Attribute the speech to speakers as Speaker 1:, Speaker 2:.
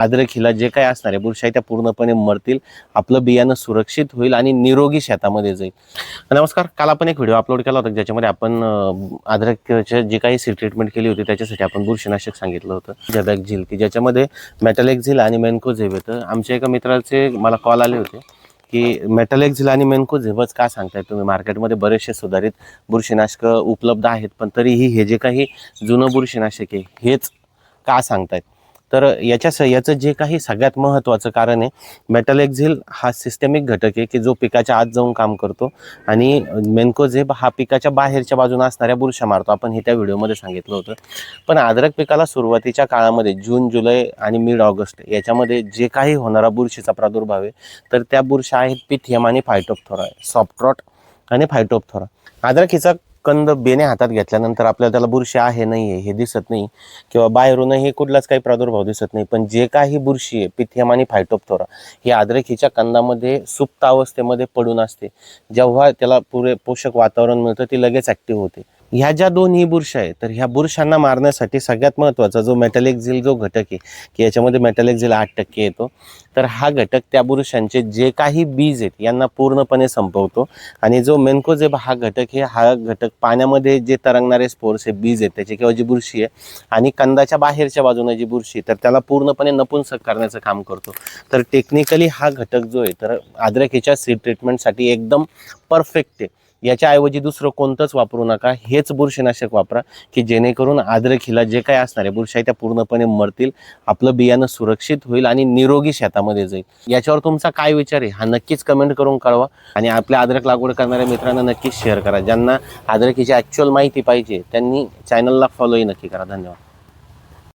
Speaker 1: अद्रखीला जे काही असणार आहे बुरशी त्या पूर्णपणे मरतील, आपलं बियाणं सुरक्षित होईल आणि निरोगी शेतामध्ये जाईल. नमस्कार, काल आपण एक व्हिडिओ अपलोड केला होता ज्याच्यामध्ये आपण अद्रकचे जे काही सीड ट्रीटमेंट केली होती त्याच्यासाठी आपण बुरशीनाशक सांगितलं होतं जबॅकझिल, की ज्याच्यामध्ये मेटॅलेक्झिल आणि मेन्कोझेब येतं. आमच्या एका मित्राचे मला कॉल आले होते की मेटॅलेक्झिल आणि मेन्कोझेबच का सांगताय तुम्ही, मार्केटमध्ये बरेचसे सुधारित बुरशीनाशक उपलब्ध आहेत पण तरीही हे जे काही जुनं बुरशीनाशक आहे हेच का सांगतायत. तर याचं जे काही सगळ्यात महत्त्वाचं कारण आहे, मेटॅलेक्झिल हा सिस्टेमिक घटक आहे की जो पिकाच्या आत जाऊन काम करतो आणि मेन्कोझेब हा पिकाच्या बाहेरच्या बाजूने असणाऱ्या बुरशा मारतो. आपण हे त्या व्हिडिओमध्ये सांगितलं होतं. पण अद्रक पिकाला सुरुवातीच्या काळामध्ये जून, जुलै आणि मिड ऑगस्ट याच्यामध्ये जे काही होणारा बुरशीचा प्रादुर्भाव आहे तर त्या बुरशा आहेत पिथियम आणि फायटोप्थोरा, सॉफ्ट रॉट आणि फायटोप्थोरा. अद्रकीचा कंद बेने हातात घेतल्यानंतर आपल्याला त्याला बुरशी आहे नाही आहे हे दिसत नाही किंवा बाहेरूनही कुठलाच काही प्रादुर्भाव दिसत नाही, पण जे काही बुरशी आहे पिथियम आणि फायटोप्थोरा ही अद्रकीच्या कंदामध्ये सुप्त अवस्थेमध्ये पडून असते. जेव्हा त्याला पुरे पोषक वातावरण मिळतं ती लगेच ऍक्टिव्ह होते. ह्या ज्या दोन्ही बुरशा आहेत तर ह्या बुरशांना मारण्यासाठी सगळ्यात महत्त्वाचा जो मेटॅलेक्झिल जो घटक आहे की याच्यामध्ये मेटॅलेक्झिल 8% येतो, तर हा घटक त्या बुरशांचे जे काही बीज आहेत यांना पूर्णपणे संपवतो. आणि जो मेन्कोझेब हा घटक हा घटक पाण्यामध्ये जे तरंगणारे स्पोर्स आहे, बीज आहेत त्याचे किंवा जी बुरशी आहे आणि कंदाच्या बाहेरच्या बाजूने जी बुरशी तर त्याला पूर्णपणे नपुंसक करण्याचं काम करतो. तर टेक्निकली हा घटक जो आहे तर अद्रकीच्या सीड ट्रीटमेंटसाठी एकदम परफेक्ट आहे. याच्याऐवजी दुसरं कोणतंच वापरू नका, हेच बुरशीनाशक वापरा की जेणेकरून अद्रकीला जे काही असणार आहे बुरशी त्या पूर्णपणे मरतील, आपलं बियाणं सुरक्षित होईल आणि निरोगी शेतामध्ये जाईल. याच्यावर तुमचा काय विचार आहे हा नक्कीच कमेंट करून कळवा आणि आपल्या अद्रक लागवड करणाऱ्या मित्रांना नक्कीच शेअर करा. ज्यांना अद्रकीची ॲक्च्युअल माहिती पाहिजे त्यांनी चॅनलला फॉलोही नक्की करा. धन्यवाद.